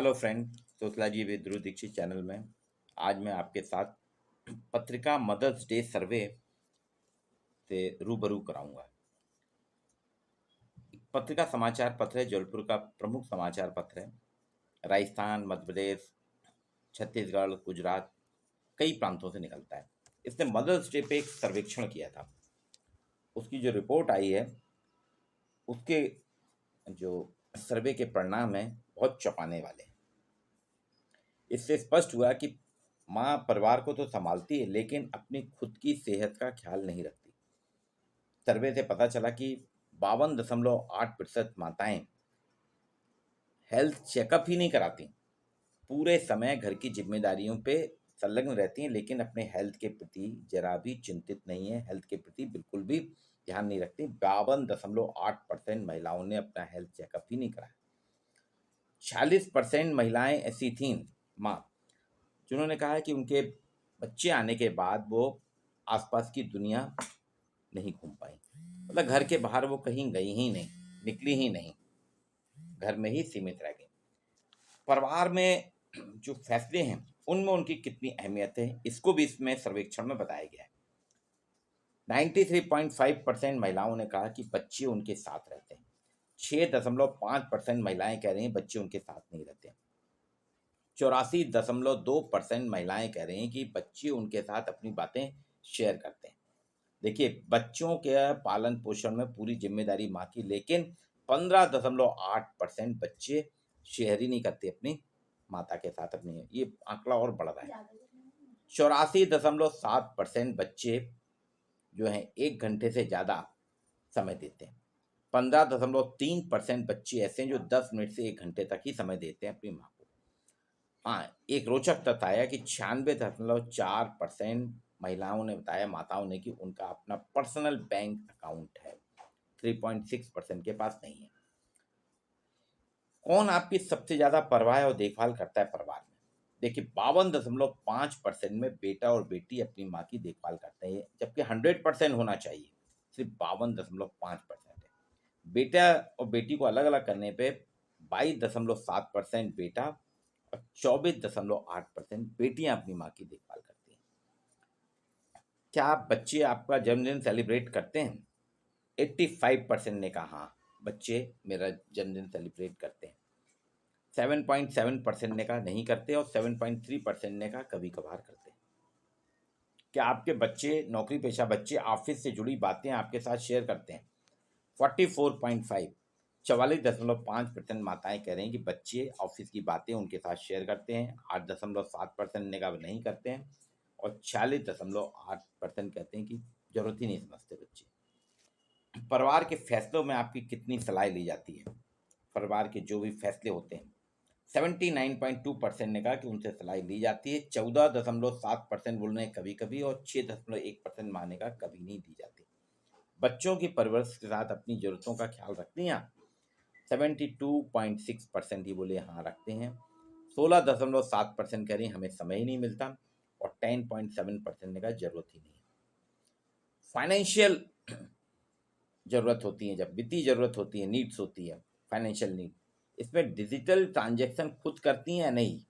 Hello friend, sociology with Dhruv Dixit channel में आज मैं आपके साथ पत्रिका मदर्स डे सर्वे से रूबरू कराऊंगा। पत्रिका समाचार पत्र है, जबलपुर का प्रमुख समाचार पत्र है। राजस्थान, मध्य प्रदेश, छत्तीसगढ़, गुजरात कई प्रांतों से निकलता है। इसने मदर्स डे पे एक सर्वेक्षण किया था। उसकी जो रिपोर्ट आई है, उसके जो सर्वे के परिणाम हैं बहुत चौंकाने वाले हैं। इससे स्पष्ट हुआ कि माँ परिवार को तो संभालती है लेकिन अपनी खुद की सेहत का ख्याल नहीं रखती। सर्वे से पता चला कि 52.8% माताएं हेल्थ चेकअप ही नहीं कराती, पूरे समय घर की जिम्मेदारियों पे संलग्न रहती हैं लेकिन अपने हेल्थ के प्रति जरा भी चिंतित नहीं है, हेल्थ के प्रति बिल्कुल भी ध्यान नहीं रखती। 52.8% महिलाओं ने अपना हेल्थ चेकअप ही नहीं कराया। 46% महिलाएं ऐसी थीं माँ जिन्होंने कहा है कि उनके बच्चे आने के बाद वो आसपास की दुनिया नहीं घूम पाई, मतलब घर के बाहर वो कहीं गई ही नहीं, निकली ही नहीं, घर में ही सीमित रह गई। परिवार में जो फैसले हैं उनमें उनकी कितनी अहमियत है, इसको भी इसमें सर्वेक्षण में बताया गया है। 93.5% महिलाओं ने कहा कि बच्चे उनके साथ रहते हैं। 6.5% महिलाएं कह रही हैं बच्चे उनके साथ नहीं रहते। 84.2% महिलाएं कह रही हैं कि बच्चे उनके साथ अपनी बातें शेयर करते हैं। देखिए, बच्चों के पालन पोषण में पूरी जिम्मेदारी माँ की, लेकिन 15.8% बच्चे शेयर ही नहीं करते अपनी माता के साथ अपनी। ये आंकड़ा और बढ़ रहा है। 84.7% बच्चे जो हैं 1 घंटे से ज़्यादा समय देते हैं। 15.3% बच्चे ऐसे हैं जो 10 मिनट से 1 घंटे तक ही समय देते हैं अपनी माँ को। हाँ, एक रोचक तथ्य आया कि 96.4% महिलाओं ने बताया, माताओं ने, कि उनका अपना पर्सनल बैंक अकाउंट है। 3.6% के पास नहीं है। कौन आपकी सबसे ज्यादा परवाह और देखभाल करता है परिवार में? देखिए, 52.5% में बेटा और बेटी अपनी माँ की देखभाल करते हैं, जबकि 100% होना चाहिए। सिर्फ 52.5% है। बेटा और बेटी को अलग अलग करने पे 22.7% बेटा और 24.8% बेटियां अपनी माँ की देखभाल करती हैं। क्या आप बच्चे आपका जन्मदिन सेलिब्रेट करते हैं? 85% ने कहा हाँ, बच्चे मेरा जन्मदिन सेलिब्रेट करते हैं। 7.7% ने कहा नहीं करते और 7.3% ने कहा कभी कभार करते हैं। क्या आपके बच्चे, नौकरी पेशा बच्चे, ऑफिस से जुड़ी बातें आपके साथ शेयर करते हैं? 44.5 44.5% माताएं कह रही हैं कि बच्चे ऑफिस की बातें उनके साथ शेयर करते हैं। 8.7% ने कहा नहीं करते हैं और 46.8% कहते हैं कि जरूरत ही नहीं समझते बच्चे। परिवार के फैसलों में आपकी कितनी सलाह ली जाती है? परिवार के जो भी फैसले होते हैं, 79.2% ने कहा कि उनसे सलाह ली जाती है। 14.7% बोल रहे हैं कभी कभी और 6.1% माने का कभी नहीं दी जाती। बच्चों की परवरिश के साथ अपनी जरूरतों का ख्याल रखती हैं आप? 72.6% ही बोले हाँ रखते हैं। 16.7% कह रही हमें समय ही नहीं मिलता और 10.7% ने कहा जरूरत ही नहीं है। फाइनेंशियल जरूरत होती है, जब वित्तीय जरूरत होती है, नीड्स होती है, फाइनेंशियल नीड, इसमें डिजिटल ट्रांजैक्शन खुद करती हैं या नहीं?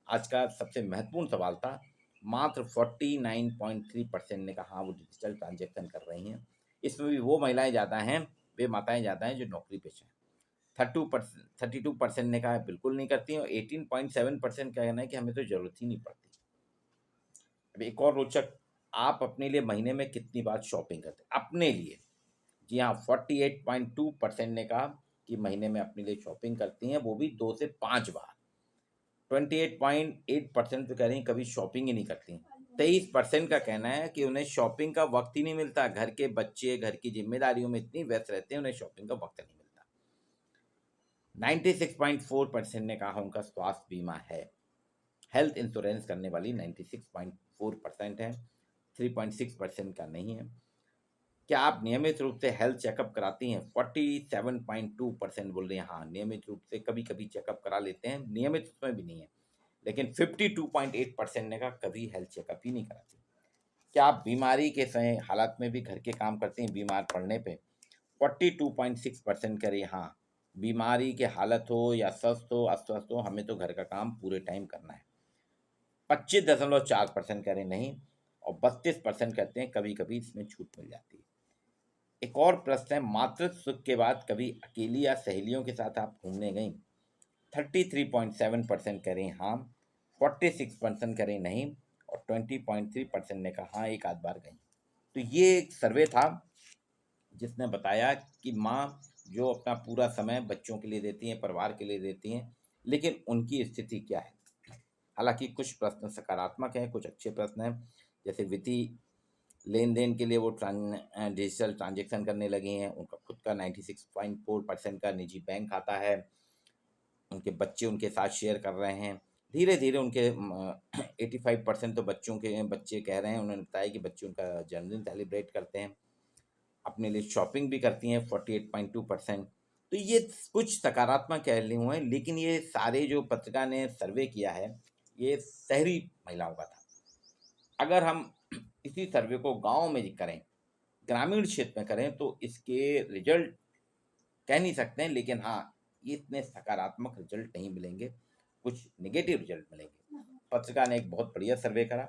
आज का सबसे महत्वपूर्ण सवाल था। मात्र 49.3% ने कहा हाँ वो डिजिटल ट्रांजैक्शन कर रही हैं। इसमें भी वो महिलाएं ज़्यादा हैं, वे माताएं ज़्यादा हैं जो नौकरी पेशा हैं। 32% ने कहा बिल्कुल नहीं करती हैं और 18.7% का कहना है कि हमें तो ज़रूरत ही नहीं पड़ती। अब एक और रोचक, आप अपने लिए महीने में कितनी बार शॉपिंग करते हैं अपने लिए? जी हाँ, 48.2% ने कहा कि महीने में अपने लिए शॉपिंग करती हैं, वो भी 2 से 5 बार। 28.8% तो कह रही हैं कभी शॉपिंग ही नहीं करती। 23% का कहना है कि उन्हें शॉपिंग का वक्त ही नहीं मिलता, घर के बच्चे घर की जिम्मेदारियों में इतनी व्यस्त रहते हैं उन्हें शॉपिंग का वक्त नहीं मिलता। 96.4% ने कहा उनका स्वास्थ्य बीमा है, हेल्थ इंश्योरेंस करने वाली 96.4% है, 3.6% का नहीं है। क्या आप नियमित रूप से हेल्थ चेकअप कराती हैं? 47.2% बोल रहे हैं हाँ नियमित रूप से, कभी कभी चेकअप करा लेते हैं, नियमित उसमें भी नहीं है। लेकिन 52.8% ने कहा कभी हेल्थ चेकअप ही नहीं कराती। क्या आप बीमारी के समय हालात में भी घर के काम करते हैं बीमार पड़ने पे? 42.6% कह रही हाँ बीमारी की हालत हो या स्वस्थ हो अस्वस्थ हो, हमें तो घर का काम पूरे टाइम करना है। 25.4% कह रहे नहीं, और 32% कहते हैं कभी कभी इसमें छूट मिल जाती है। एक और प्रश्न है, मातृत्व सुख के बाद कभी अकेली या सहेलियों के साथ आप घूमने गई? 33.7% कह रही हाँ, 46% कह रही नहीं, और 20.3% ने कहा हाँ एक आध बार गई। तो ये एक सर्वे था जिसने बताया कि माँ जो अपना पूरा समय बच्चों के लिए देती हैं, परिवार के लिए देती हैं, लेकिन उनकी स्थिति क्या है। हालांकि कुछ प्रश्न सकारात्मक हैं, कुछ अच्छे प्रश्न हैं, जैसे वित्तीय लेन देन के लिए वो डिजिटल ट्रांजेक्शन करने लगी हैं, उनका खुद का 96.4% का निजी बैंक खाता है, उनके बच्चे उनके साथ शेयर कर रहे हैं। धीरे धीरे उनके 85% तो बच्चों के बच्चे कह रहे हैं, उन्होंने बताया कि बच्चे उनका जन्मदिन सेलिब्रेट करते हैं, अपने लिए शॉपिंग भी करती हैं 48.2%। तो ये कुछ सकारात्मक कहले हुए हैं, लेकिन ये सारे जो पत्रिका ने सर्वे किया है ये शहरी महिलाओं का था। अगर हम इसी सर्वे को गांव में करें, ग्रामीण क्षेत्र में करें, तो इसके रिजल्ट कह नहीं सकते हैं, लेकिन हाँ ये इतने सकारात्मक रिजल्ट नहीं मिलेंगे, कुछ निगेटिव रिजल्ट मिलेंगे। पत्रिका ने एक बहुत बढ़िया सर्वे करा।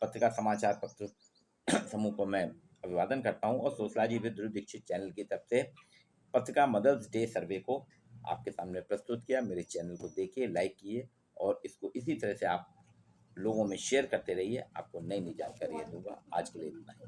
पत्रिका समाचार पत्र समूह को मैं अभिवादन करता हूँ, और sociology with Dhruv Dixit channel की तरफ से पत्रिका मदर्स डे सर्वे को आपके सामने प्रस्तुत किया। मेरे चैनल को देखिए, लाइक किए, और इसको इसी तरह से आप लोगों में शेयर करते रहिए। आपको नई नई जानकारियाँ दूंगा। आज के लिए इतना ही।